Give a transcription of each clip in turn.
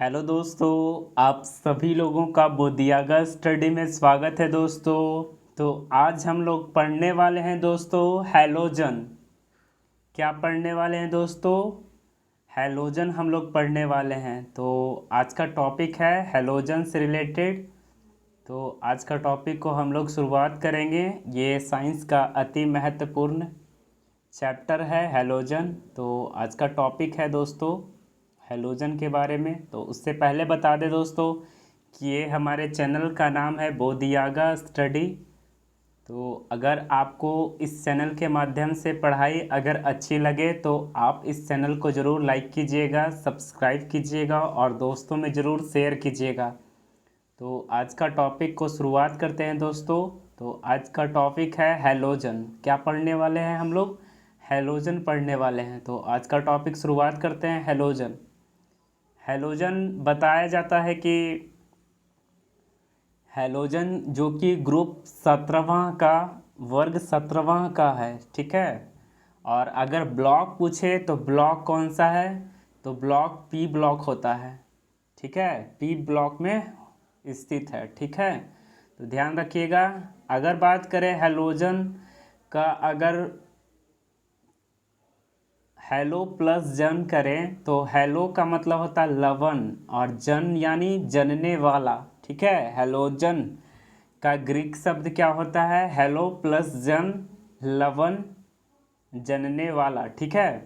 Hello दोस्तों, आप सभी लोगों का बोधियागा स्टडी में स्वागत है दोस्तों। तो आज हम लोग पढ़ने वाले हैं दोस्तों हैलोजन। क्या पढ़ने वाले हैं दोस्तों? हैलोजन हम लोग पढ़ने वाले हैं। तो आज का टॉपिक है हैलोजन से रिलेटेड। तो आज का टॉपिक को हम लोग शुरुआत करेंगे। ये साइंस का अति महत्वपूर्ण चैप्टर है हैलोजन। तो आज का टॉपिक है दोस्तों हैलोजन के बारे में। तो उससे पहले बता दें दोस्तों कि ये हमारे चैनल का नाम है बोधियागा स्टडी। तो अगर आपको इस चैनल के माध्यम से पढ़ाई अगर अच्छी लगे तो आप इस चैनल को ज़रूर लाइक कीजिएगा, सब्सक्राइब कीजिएगा और दोस्तों में ज़रूर शेयर कीजिएगा। तो आज का टॉपिक को शुरुआत करते हैं दोस्तों। तो आज का टॉपिक है हैलोजन। क्या पढ़ने वाले हैं हम लोग? हैलोजन पढ़ने वाले हैं। तो आज का टॉपिक शुरुआत करते हैं हैलोजन। हैलोजन बताया जाता है कि हैलोजन जो कि ग्रुप 17वां का वर्ग 17वां का है, ठीक है। और अगर ब्लॉक पूछे तो ब्लॉक कौन सा है, तो ब्लॉक पी ब्लॉक होता है, ठीक है। पी ब्लॉक में स्थित है, ठीक है। तो ध्यान रखिएगा। अगर बात करें हैलोजन का, अगर हैलो प्लस जन करें तो हैलो का मतलब होता है लवन और जन यानी जनने वाला, ठीक है। हैलोजन का ग्रीक शब्द क्या होता है? हैलो प्लस जन, लवन, जनने वाला, ठीक है।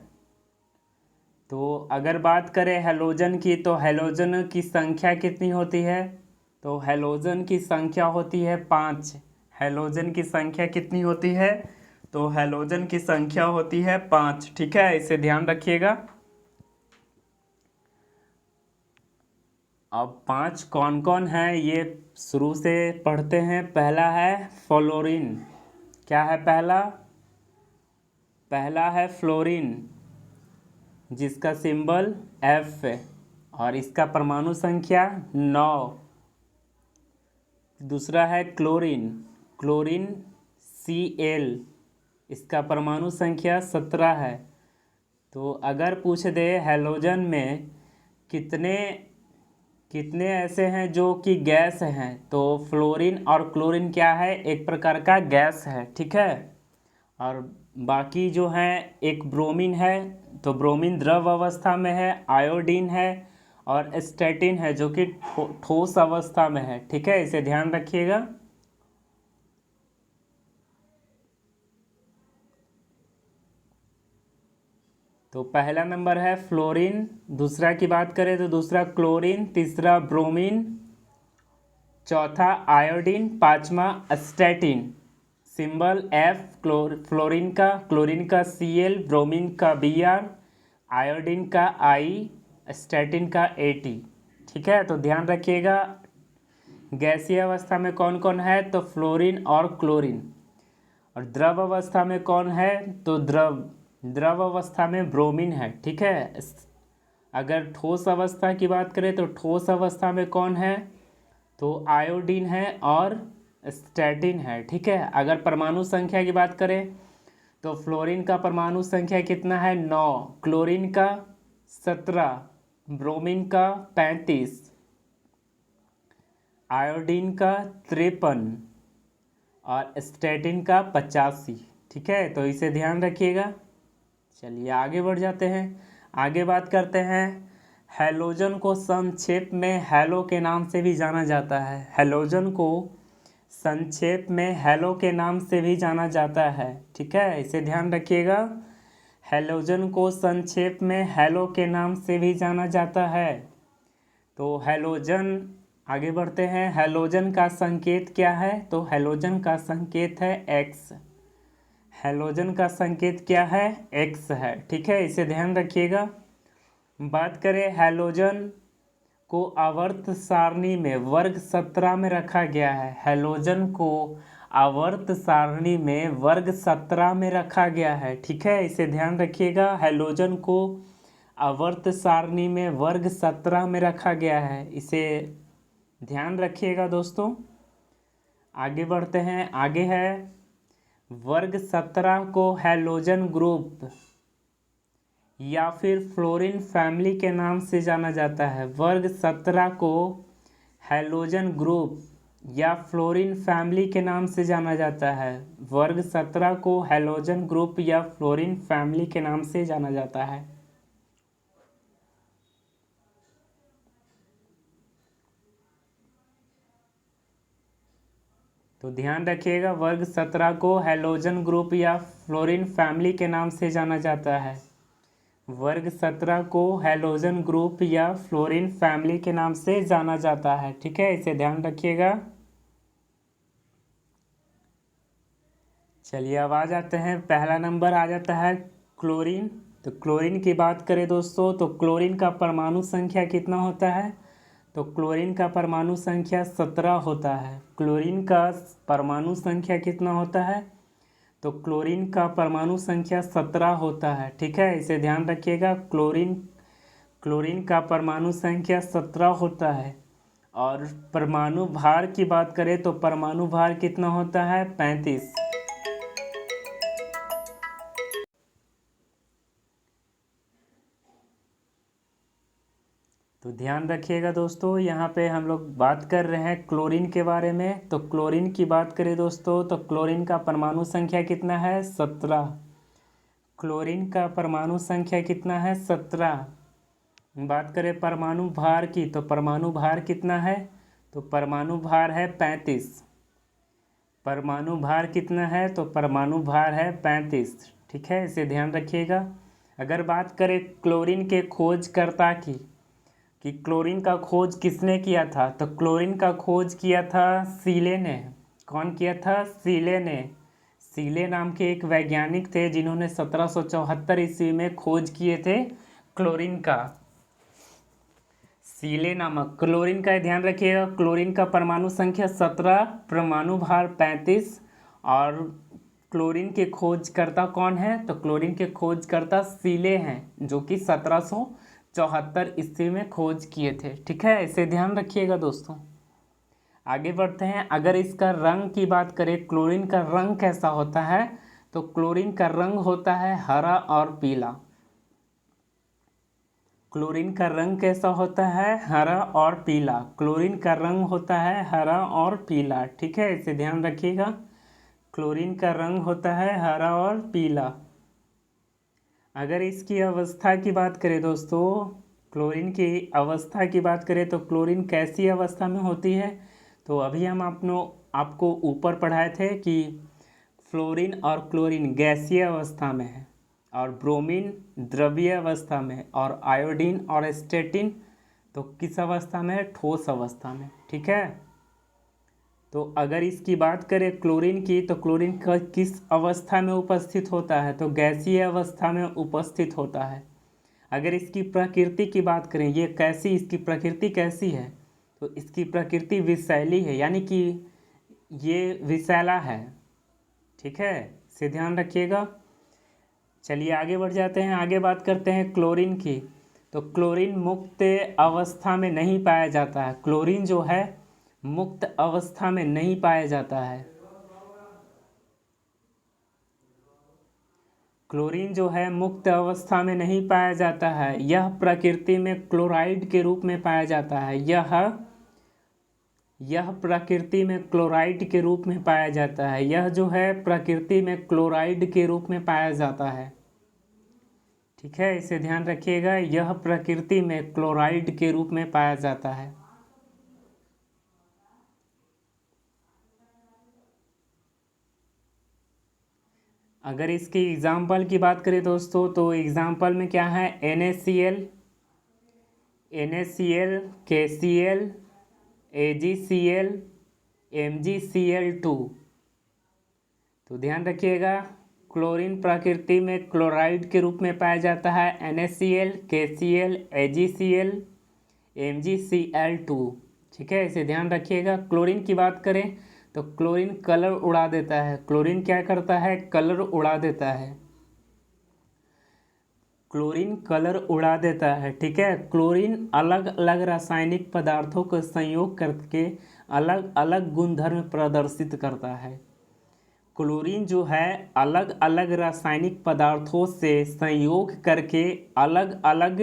तो अगर बात करें हैलोजन की तो हैलोजन की संख्या कितनी होती है? तो हैलोजन की संख्या होती है 5। हैलोजन की संख्या कितनी होती है? तो हैलोजन की संख्या होती है 5, ठीक है। इसे ध्यान रखिएगा। अब 5 कौन कौन है ये शुरू से पढ़ते हैं। पहला है फ्लोरीन। क्या है पहला? पहला है फ्लोरीन, जिसका सिंबल F है और इसका परमाणु संख्या 9। दूसरा है क्लोरीन, क्लोरीन Cl, इसका परमाणु संख्या 17 है। तो अगर पूछ दे हैलोजन में कितने कितने ऐसे हैं जो कि गैस हैं, तो फ्लोरीन और क्लोरीन क्या है? एक प्रकार का गैस है, ठीक है। और बाकी जो हैं, एक ब्रोमीन है, तो ब्रोमीन द्रव अवस्था में है। आयोडीन है और स्टैटिन है जो कि ठोस अवस्था में है, ठीक है। इसे ध्यान रखिएगा। तो पहला नंबर है फ्लोरीन, दूसरा की बात करें तो दूसरा क्लोरीन, तीसरा ब्रोमीन, चौथा आयोडीन, पांचवा स्टैटिन। सिंबल F फ्लोरीन का, क्लोरीन का Cl, ब्रोमीन का Br, आयोडीन का I, स्टैटिन का At, ठीक है। तो ध्यान रखिएगा। गैसीय अवस्था में कौन कौन है? तो फ्लोरीन और क्लोरीन। और द्रव अवस्था में कौन है? तो द्रव अवस्था में ब्रोमीन है, ठीक है। अगर ठोस अवस्था की बात करें तो ठोस अवस्था में कौन है? तो आयोडीन है और स्टैटिन है, ठीक है। अगर परमाणु संख्या की बात करें तो फ्लोरीन का परमाणु संख्या कितना है? 9, क्लोरीन का 17, ब्रोमीन का 35, आयोडीन का 53 और स्टैटिन का 85, ठीक है। तो इसे ध्यान रखिएगा। चलिए आगे बढ़ जाते हैं। आगे बात करते हैं। हैलोजन को संक्षेप में हैलो के नाम से भी जाना जाता है। हैलोजन को संक्षेप में हैलो के नाम से भी जाना जाता है, ठीक है। इसे ध्यान रखिएगा। हैलोजन को संक्षेप में हैलो के नाम से भी जाना जाता है। तो हैलोजन, आगे बढ़ते हैं। हैलोजन का संकेत क्या है? तो हैलोजन का संकेत है X। हैलोजन का संकेत क्या है? X है, ठीक है। इसे ध्यान रखिएगा। बात करें हैलोजन को आवर्त सारणी में वर्ग 17 में रखा गया है। हैलोजन को आवर्त सारणी में वर्ग 17 में रखा गया है, ठीक है। इसे ध्यान रखिएगा। हैलोजन को आवर्त सारणी में वर्ग 17 में रखा गया है, इसे ध्यान रखिएगा दोस्तों। आगे बढ़ते हैं। आगे है वर्ग 17 को हैलोजन ग्रुप या फिर फ्लोरीन फैमिली के नाम से जाना जाता है। वर्ग 17 को हैलोजन ग्रुप या फ्लोरीन फैमिली के नाम से जाना जाता है। वर्ग 17 को हैलोजन ग्रुप या फ्लोरीन फैमिली के नाम से जाना जाता है। तो ध्यान रखिएगा, वर्ग 17 को हैलोजन ग्रुप या फ्लोरीन फैमिली के नाम से जाना जाता है। वर्ग 17 को हैलोजन ग्रुप या फ्लोरीन फैमिली के नाम से जाना जाता है। ठीक है, इसे ध्यान रखिएगा। चलिए अब आ जाते हैं, पहला नंबर आ जाता है क्लोरीन। तो क्लोरीन की बात करें दोस्तों, तो क्लोरीन का परमाणु संख्या कितना होता है? तो क्लोरीन का परमाणु संख्या 17 होता है। क्लोरीन का परमाणु संख्या कितना होता है? तो क्लोरीन का परमाणु संख्या 17 होता है। ठीक है, इसे ध्यान रखिएगा। क्लोरीन का परमाणु संख्या 17 होता है। और परमाणु भार की बात करें तो परमाणु भार कितना होता है? 35। तो ध्यान रखिएगा दोस्तों, यहाँ पे हम लोग बात कर रहे हैं क्लोरीन के बारे में। तो क्लोरीन की बात करें दोस्तों, तो क्लोरीन का परमाणु संख्या कितना है? 17। क्लोरीन का परमाणु संख्या कितना है? 17। बात करें परमाणु भार की, तो परमाणु भार कितना है? तो परमाणु भार है 35। परमाणु भार कितना है? तो परमाणु भार है 35। ठीक है, इसे ध्यान रखिएगा। अगर बात करें क्लोरीन के खोजकर्ता की, कि क्लोरीन का खोज किसने किया था, तो क्लोरीन का खोज किया था सीले ने। कौन किया था? सीले ने। सीले नाम के एक वैज्ञानिक थे जिन्होंने 1774 ईस्वी में खोज किए थे क्लोरीन का। सीले नामक क्लोरीन का ध्यान रखिएगा। क्लोरीन का परमाणु संख्या 17, परमाणु भार 35। और क्लोरीन के खोजकर्ता कौन है? तो क्लोरीन के खोजकर्ता सीले हैं, जो कि 1774 ईस्वी में खोज किए थे। ठीक है, इसे ध्यान रखिएगा दोस्तों। आगे बढ़ते हैं। अगर इसका रंग की बात करें, क्लोरीन का रंग कैसा होता है, तो क्लोरीन का रंग होता है हरा और पीला। क्लोरीन का रंग कैसा होता है? हरा और पीला। क्लोरीन का रंग होता है हरा और पीला। ठीक है, इसे ध्यान रखिएगा। क्लोरीन का रंग होता है हरा और पीला। अगर इसकी अवस्था की बात करें दोस्तों, क्लोरीन की अवस्था की बात करें तो क्लोरीन कैसी अवस्था में होती है, तो अभी हम आपको ऊपर पढ़ाए थे कि फ्लोरीन और क्लोरीन गैसीय अवस्था में है, और ब्रोमीन द्रवीय अवस्था में, और आयोडीन और स्टेटिन तो किस अवस्था में है? ठोस अवस्था में। ठीक है, तो अगर इसकी बात करें क्लोरीन की, तो क्लोरीन का किस अवस्था में उपस्थित होता है? तो गैसीय अवस्था में उपस्थित होता है। अगर इसकी प्रकृति की बात करें, ये कैसी, इसकी प्रकृति कैसी है, तो इसकी प्रकृति विषैली है, यानी कि ये विषैला है। ठीक है, इसे ध्यान रखिएगा। चलिए आगे बढ़ जाते हैं, आगे बात करते हैं क्लोरीन की। तो क्लोरीन मुक्त अवस्था में नहीं पाया जाता है। क्लोरीन जो है मुक्त अवस्था में नहीं पाया जाता है। क्लोरीन जो है मुक्त अवस्था में नहीं पाया जाता है। यह प्रकृति में क्लोराइड के रूप में पाया जाता है। यह प्रकृति में क्लोराइड के रूप में पाया जाता है। यह जो है प्रकृति में क्लोराइड के रूप में पाया जाता है। ठीक है, इसे ध्यान रखिएगा। यह प्रकृति में क्लोराइड के रूप में पाया जाता है। अगर इसकी एग्जाम्पल की बात करें दोस्तों, तो एग्जाम्पल में क्या है? NaCl, KCl, AgCl, MgCl2। तो ध्यान रखिएगा, क्लोरीन प्रकृति में क्लोराइड के रूप में पाया जाता है। NaCl, KCl, AgCl, MgCl2। ठीक है, इसे ध्यान रखिएगा। क्लोरीन की बात करें तो क्लोरीन कलर उड़ा देता है। क्लोरीन क्या करता है? कलर उड़ा देता है। क्लोरीन कलर उड़ा देता है। ठीक है, क्लोरीन अलग अलग रासायनिक पदार्थों का संयोग करके अलग अलग गुणधर्म प्रदर्शित करता है। क्लोरीन जो है अलग अलग रासायनिक पदार्थों से संयोग करके अलग अलग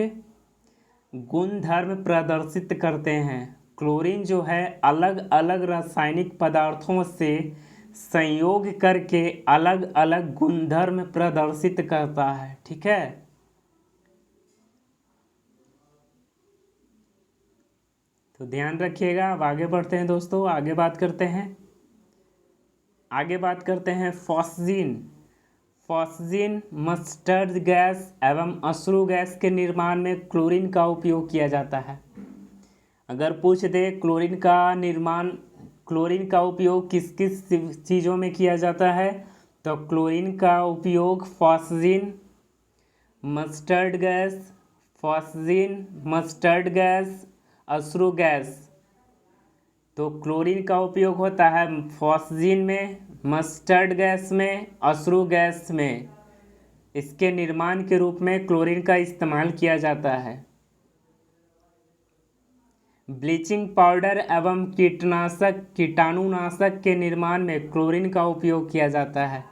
गुणधर्म प्रदर्शित करते हैं। क्लोरीन जो है अलग अलग रासायनिक पदार्थों से संयोग करके अलग अलग गुणधर्म प्रदर्शित करता है। ठीक है, तो ध्यान रखिएगा। अब आगे बढ़ते हैं दोस्तों, आगे बात करते हैं फॉस्जीन। फॉस्जीन मस्टर्ड गैस एवं अश्रु गैस के निर्माण में क्लोरीन का उपयोग किया जाता है। अगर पूछ दे क्लोरीन का उपयोग किस किस चीज़ों में किया जाता है, तो क्लोरीन का उपयोग फॉस्जीन मस्टर्ड गैस अश्रु गैस, तो क्लोरीन का उपयोग होता है फॉस्जीन में, मस्टर्ड गैस में, अश्रु गैस में। इसके निर्माण के रूप में क्लोरीन का इस्तेमाल किया जाता है। ब्लीचिंग पाउडर एवं कीटाणुनाशक के निर्माण में क्लोरीन का उपयोग किया जाता है।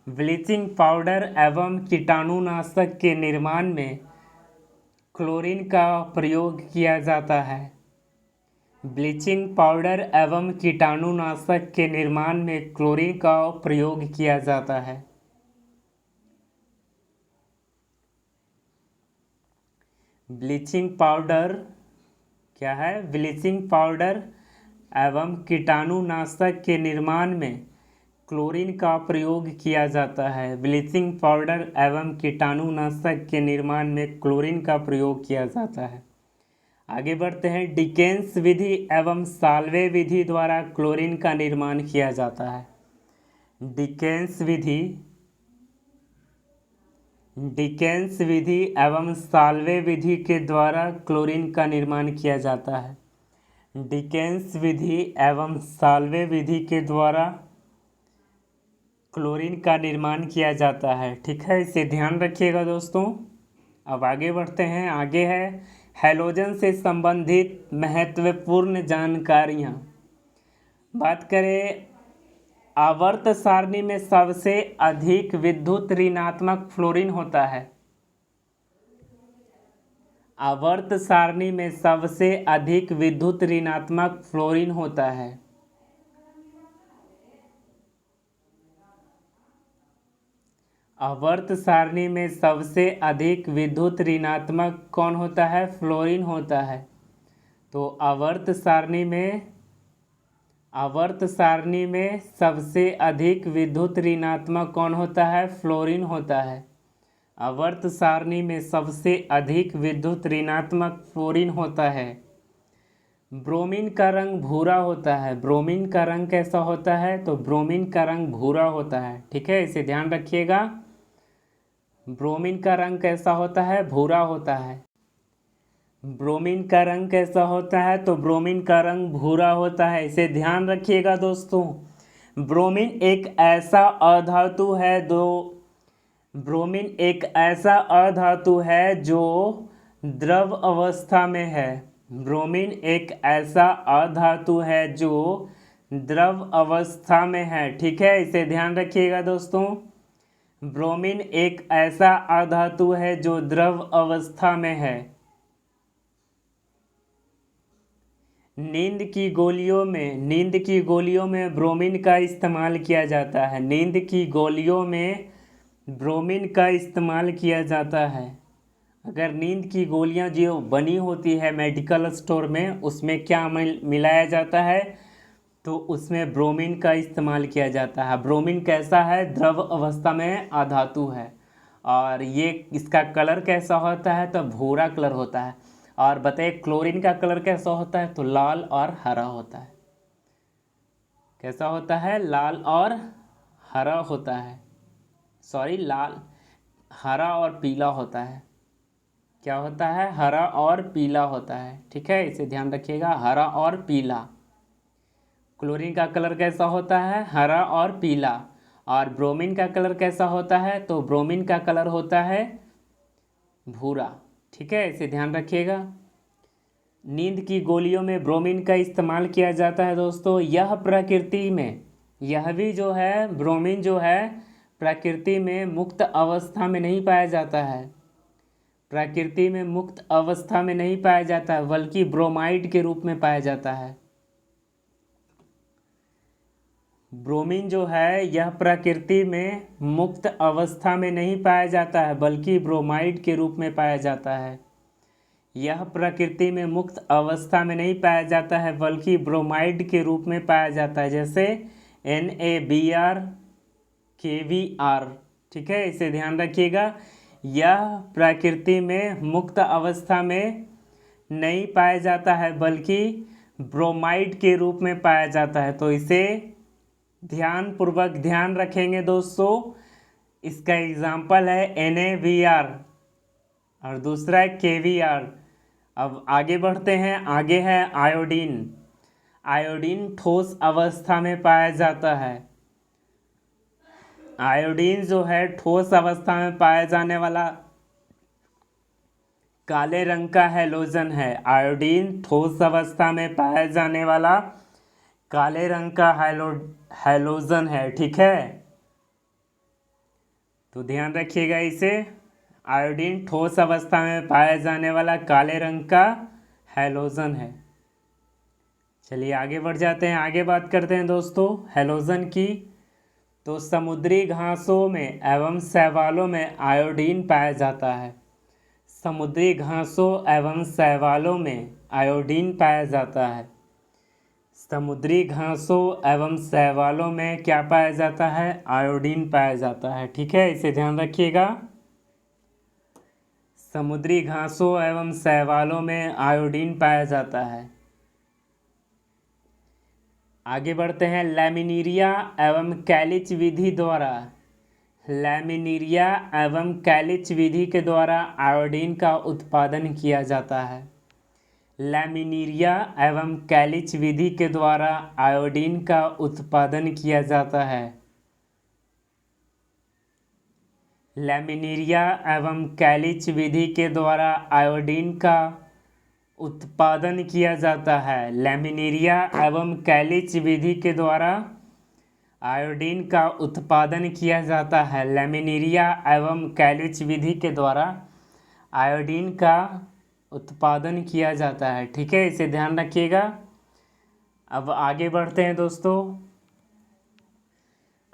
ब्लीचिंग पाउडर एवं कीटाणुनाशक के निर्माण में क्लोरीन का प्रयोग किया जाता है। ब्लीचिंग पाउडर एवं कीटाणुनाशक के निर्माण में क्लोरीन का प्रयोग किया जाता है। ब्लीचिंग पाउडर क्या है? ब्लीचिंग पाउडर एवं कीटाणुनाशक के निर्माण में क्लोरीन का प्रयोग किया जाता है। ब्लीचिंग पाउडर एवं कीटाणुनाशक के निर्माण में क्लोरीन का प्रयोग किया जाता है। आगे बढ़ते हैं। डिकेन्स विधि एवं साल्वे विधि द्वारा क्लोरीन का निर्माण किया जाता है। डिकेन्स विधि एवं साल्वे विधि के द्वारा क्लोरीन का निर्माण किया जाता है। डिकेन्स विधि एवं साल्वे विधि के द्वारा क्लोरीन का निर्माण किया जाता है। ठीक है, इसे ध्यान रखिएगा दोस्तों। अब आगे बढ़ते हैं। आगे है हैलोजन से संबंधित महत्वपूर्ण जानकारियाँ। बात करें, आवर्त सारणी में सबसे अधिक विद्युत ऋणात्मक फ्लोरीन होता है। आवर्त सारणी में सबसे अधिक विद्युत ऋणात्मक फ्लोरीन होता है। आवर्त सारणी में सबसे अधिक विद्युत ऋणात्मक कौन होता है? फ्लोरीन होता है। तो आवर्त सारणी में सबसे अधिक विद्युत ऋणात्मक कौन होता है? फ्लोरीन होता है। आवर्त सारणी में सबसे अधिक विद्युत ऋणात्मक फ्लोरीन होता है। ब्रोमीन का रंग भूरा होता है। ब्रोमीन का रंग कैसा होता है? तो ब्रोमीन का रंग भूरा होता है। ठीक है, इसे ध्यान रखिएगा। ब्रोमीन का रंग कैसा होता है? भूरा होता है। ब्रोमीन का रंग कैसा होता है? तो ब्रोमीन का रंग भूरा होता है। इसे ध्यान रखिएगा दोस्तों। ब्रोमीन एक ऐसा अधातु है जो द्रव अवस्था में है। ब्रोमीन एक ऐसा अधातु है जो द्रव अवस्था में है। ठीक है, इसे ध्यान रखिएगा दोस्तों। ब्रोमीन एक ऐसा अधातु है जो द्रव अवस्था में है। नींद की गोलियों में ब्रोमीन का इस्तेमाल किया जाता है। नींद की गोलियों में ब्रोमीन का इस्तेमाल किया जाता है। अगर नींद की गोलियां जो बनी होती है मेडिकल स्टोर में, उसमें क्या मिलाया जाता है? तो उसमें ब्रोमीन का इस्तेमाल किया जाता है। ब्रोमीन कैसा है? द्रव अवस्था में अधातु है। और ये इसका कलर कैसा होता है? तो भूरा कलर होता है। और बताइए क्लोरीन का कलर कैसा होता है? तो लाल और हरा होता है। कैसा होता है? लाल और हरा होता है। लाल, हरा और पीला होता है। क्या होता है? हरा और पीला होता है। ठीक है, इसे ध्यान रखिएगा, हरा और पीला। क्लोरीन का कलर कैसा होता है? हरा और पीला। और ब्रोमीन का कलर कैसा होता है? तो ब्रोमीन का कलर होता है भूरा। ठीक है, इसे ध्यान रखिएगा। नींद की गोलियों में ब्रोमीन का इस्तेमाल किया जाता है दोस्तों। यह प्रकृति में यह भी जो है ब्रोमीन जो है प्रकृति में मुक्त अवस्था में नहीं पाया जाता है, प्रकृति में मुक्त अवस्था में नहीं पाया जाता है, बल्कि ब्रोमाइड के रूप में पाया जाता है। ब्रोमीन जो है यह प्रकृति में मुक्त अवस्था में नहीं पाया जाता है, बल्कि ब्रोमाइड के रूप में पाया जाता है। यह प्रकृति में मुक्त अवस्था में नहीं पाया जाता है, बल्कि ब्रोमाइड के रूप में पाया जाता है, जैसे NaBr KBr। ठीक है, इसे ध्यान रखिएगा। यह प्रकृति में मुक्त अवस्था में नहीं पाया जाता है, बल्कि ब्रोमाइड के रूप में पाया जाता है। तो इसे ध्यानपूर्वक ध्यान रखेंगे दोस्तों। इसका एग्जाम्पल है NaBr और दूसरा है KBr। अब आगे बढ़ते हैं। आगे है आयोडीन। आयोडीन ठोस अवस्था में पाया जाता है। आयोडीन जो है ठोस अवस्था में पाया जाने वाला काले रंग का हैलोजन है। आयोडीन ठोस अवस्था में पाया जाने वाला काले रंग का हैलोजन है। ठीक है, तो ध्यान रखिएगा इसे। आयोडीन ठोस अवस्था में पाया जाने वाला काले रंग का हैलोजन है। चलिए आगे बढ़ जाते हैं। आगे बात करते हैं दोस्तों हैलोजन की। तो समुद्री घासों में एवं शैवालों में आयोडीन पाया जाता है। समुद्री घासों एवं शैवालों में आयोडीन पाया जाता है। समुद्री घासों एवं शैवालों में क्या पाया जाता है? आयोडीन पाया जाता है। ठीक है, इसे ध्यान रखिएगा। समुद्री घासों एवं शैवालों में आयोडीन पाया जाता है। आगे बढ़ते हैं। लैमिनीरिया एवं कैलिच विधि द्वारा, लैमिनीरिया एवं कैलिच विधि के द्वारा आयोडीन का उत्पादन किया जाता है। लैमिनीरिया एवं कैलिच विधि के द्वारा आयोडीन का उत्पादन किया जाता है। लैमिनीरिया एवं कैलिच विधि के द्वारा आयोडीन का उत्पादन किया जाता है। लैमिनीरिया एवं कैलिच विधि के द्वारा आयोडीन का उत्पादन किया जाता है। लैमिनीरिया एवं कैलिच विधि के द्वारा आयोडीन का उत्पादन किया जाता है। ठीक है, इसे ध्यान रखिएगा। अब आगे बढ़ते हैं दोस्तों।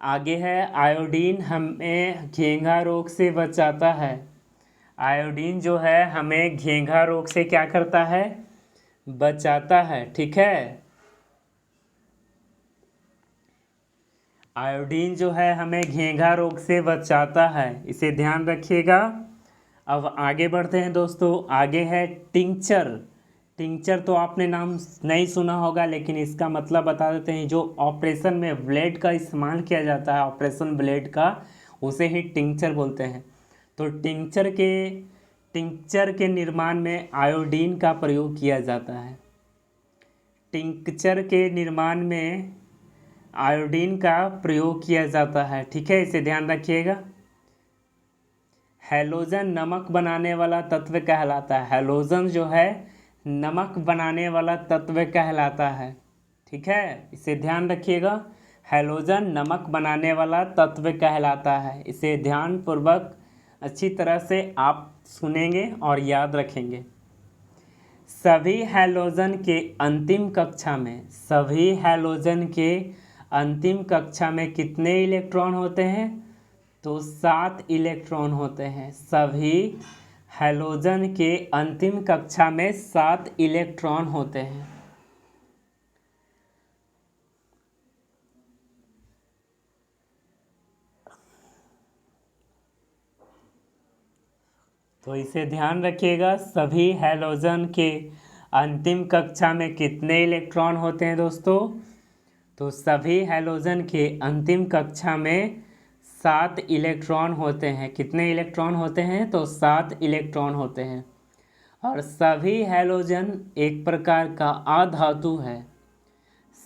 आगे है आयोडीन हमें घेंघा रोग से बचाता है। आयोडीन जो है हमें घेंघा रोग से क्या करता है? बचाता है। ठीक है, आयोडीन जो है हमें घेंघा रोग से बचाता है, इसे ध्यान रखिएगा। अब आगे बढ़ते हैं दोस्तों। आगे है टिंचर। टिंचर तो आपने नाम नहीं सुना होगा, लेकिन इसका मतलब बता देते हैं। जो ऑपरेशन में ब्लेड का इस्तेमाल किया जाता है, ऑपरेशन ब्लेड का, उसे ही टिंचर बोलते हैं। तो टिंचर के निर्माण में आयोडीन का प्रयोग किया जाता है। टिंचर के निर्माण में आयोडीन का प्रयोग किया जाता है। ठीक है, इसे ध्यान रखिएगा। हैलोजन नमक बनाने वाला तत्व कहलाता है। हैलोजन जो है नमक बनाने वाला तत्व कहलाता है। ठीक है, इसे ध्यान रखिएगा। हैलोजन नमक बनाने वाला तत्व कहलाता है। इसे ध्यानपूर्वक अच्छी तरह से आप सुनेंगे और याद रखेंगे। सभी हैलोजन के अंतिम कक्षा में, सभी हैलोजन के अंतिम कक्षा में कितने इलेक्ट्रॉन होते हैं? तो 7 इलेक्ट्रॉन होते हैं। सभी हैलोजन के अंतिम कक्षा में 7 इलेक्ट्रॉन होते हैं। तो इसे ध्यान रखिएगा। सभी हैलोजन के अंतिम कक्षा में कितने इलेक्ट्रॉन होते हैं दोस्तों? तो सभी हैलोजन के अंतिम कक्षा में 7 इलेक्ट्रॉन होते हैं। कितने इलेक्ट्रॉन होते हैं? तो 7 इलेक्ट्रॉन होते हैं। और सभी हैलोजन एक प्रकार का अधातु है।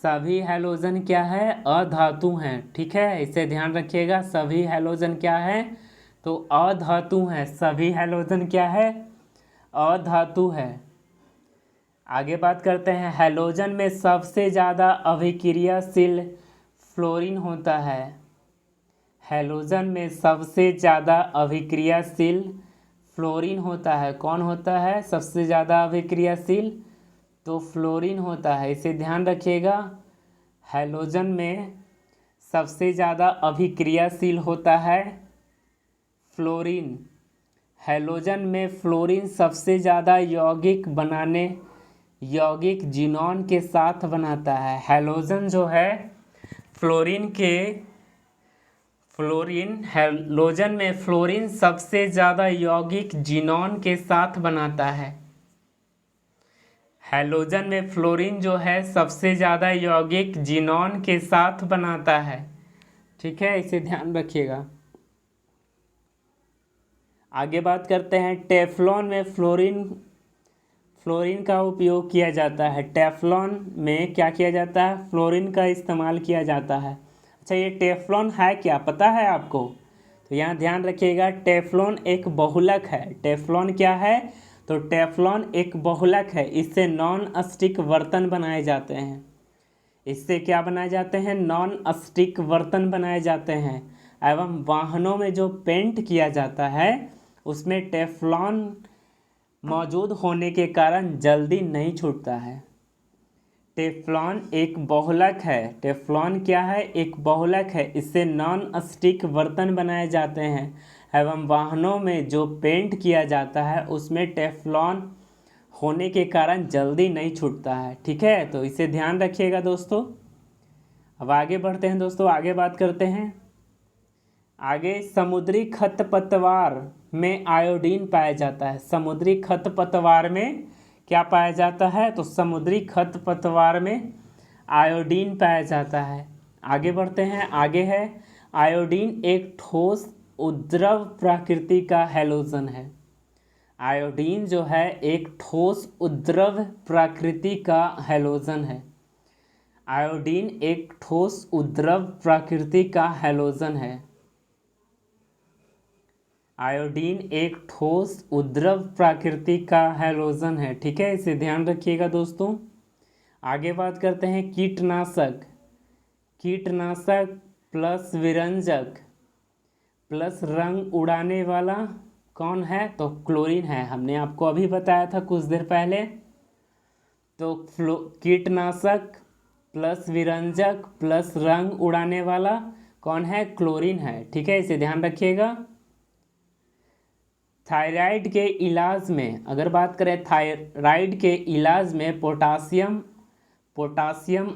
सभी हैलोजन क्या है? अधातु हैं। ठीक है, इसे ध्यान रखिएगा। सभी हैलोजन क्या है? तो अधातु हैं। सभी हैलोजन क्या है? अधातु है। आगे बात करते हैं। हैलोजन में सबसे ज़्यादा अभिक्रियाशील फ्लोरीन होता है। हैलोजन में सबसे ज़्यादा अभिक्रियाशील फ्लोरीन होता है। कौन होता है सबसे ज़्यादा अभिक्रियाशील? तो फ्लोरीन होता है, इसे ध्यान रखिएगा। हैलोजन में सबसे ज़्यादा अभिक्रियाशील होता है फ्लोरीन। हैलोजन में फ्लोरीन सबसे ज़्यादा यौगिक जिनॉन के साथ बनाता है। हैलोजन जो है हैलोजन में फ्लोरीन सबसे ज़्यादा यौगिक जिनॉन के साथ बनाता है। हैलोजन में फ्लोरीन जो है सबसे ज़्यादा यौगिक जिनॉन के साथ बनाता है। ठीक है, इसे ध्यान रखिएगा। आगे बात करते हैं, टेफ्लॉन में फ्लोरीन का उपयोग किया जाता है। टेफ्लॉन में क्या किया जाता है? फ्लोरीन का इस्तेमाल किया जाता है। अच्छा, ये टेफ्लॉन है क्या, पता है आपको? तो यहाँ ध्यान रखिएगा, टेफ्लॉन एक बहुलक है। टेफ्लॉन क्या है? तो टेफ्लॉन एक बहुलक है। इससे नॉन स्टिक बर्तन बनाए जाते हैं। इससे क्या बनाए जाते हैं? नॉन स्टिक बर्तन बनाए जाते हैं। एवं वाहनों में जो पेंट किया जाता है उसमें टेफ्लॉन मौजूद होने के कारण जल्दी नहीं छूटता है। टेफ्लॉन एक बहुलक है। टेफ्लॉन क्या है? एक बहुलक है। इससे नॉन स्टिक बर्तन बनाए जाते हैं एवं वाहनों में जो पेंट किया जाता है उसमें टेफ्लॉन होने के कारण जल्दी नहीं छूटता है। ठीक है, तो इसे ध्यान रखिएगा दोस्तों। अब आगे बढ़ते हैं दोस्तों, आगे बात करते हैं। आगे समुद्री खरपतवार में आयोडीन पाया जाता है। समुद्री खरपतवार में क्या पाया जाता है? तो समुद्री खरपतवार में आयोडीन पाया जाता है। आगे बढ़ते हैं, आगे है आयोडीन एक ठोस उद्रव प्रकृति का हैलोजन है। आयोडीन जो है एक ठोस उद्रव प्रकृति का हैलोजन है। आयोडीन एक ठोस उद्रव प्रकृति का हैलोजन है। आयोडीन एक ठोस उद्रव प्रकृति का हैलोजन है। ठीक है, इसे ध्यान रखिएगा दोस्तों। आगे बात करते हैं कीटनाशक प्लस विरंजक प्लस रंग उड़ाने वाला कौन है? तो क्लोरीन है। हमने आपको अभी बताया था कुछ देर पहले। तो कीटनाशक प्लस विरंजक प्लस रंग उड़ाने वाला कौन है? क्लोरीन है। ठीक है, इसे ध्यान रखिएगा। थायराइड के इलाज में, अगर बात करें थायराइड के इलाज में पोटासियम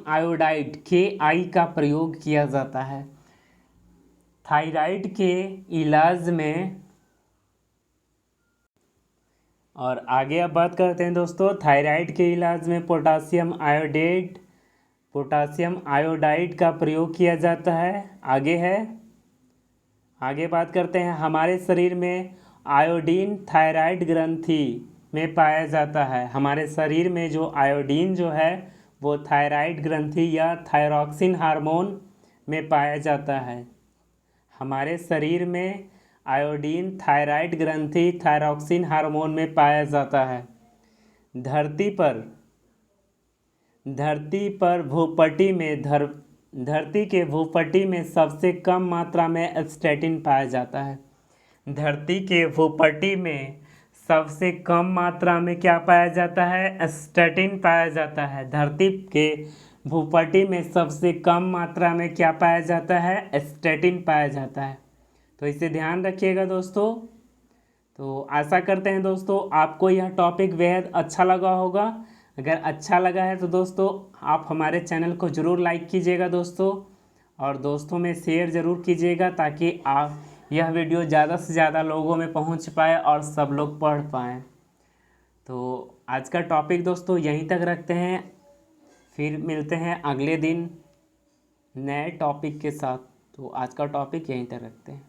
आयोडाइड KI का प्रयोग किया जाता है। थायराइड के इलाज में। और आगे अब बात करते हैं दोस्तों, थायराइड के इलाज में पोटासियम आयोडाइड का प्रयोग किया जाता है। आगे बात करते हैं, हमारे शरीर में आयोडीन थायराइड ग्रंथि में पाया जाता है। हमारे शरीर में जो आयोडीन जो है वो थायराइड ग्रंथि या थायरॉक्सिन हार्मोन में पाया जाता है। हमारे शरीर में आयोडीन थायराइड ग्रंथि थायरॉक्सिन हार्मोन में पाया जाता है। धरती के भूपटल में सबसे कम मात्रा में स्टैटिन पाया जाता है। धरती के भूपटल में सबसे कम मात्रा में क्या पाया जाता है? स्टैटिन पाया जाता है। धरती के भूपटल में सबसे कम मात्रा में क्या पाया जाता है? स्टैटिन पाया जाता है। तो इसे ध्यान रखिएगा दोस्तों। तो आशा करते हैं दोस्तों आपको यह टॉपिक बेहद अच्छा लगा होगा। अगर अच्छा लगा है तो दोस्तों आप हमारे चैनल को ज़रूर लाइक कीजिएगा दोस्तों, और दोस्तों में शेयर ज़रूर कीजिएगा ताकि यह वीडियो ज़्यादा से ज़्यादा लोगों में पहुंच पाए और सब लोग पढ़ पाएँ। तो आज का टॉपिक दोस्तों यहीं तक रखते हैं, फिर मिलते हैं अगले दिन नए टॉपिक के साथ। तो आज का टॉपिक यहीं तक रखते हैं।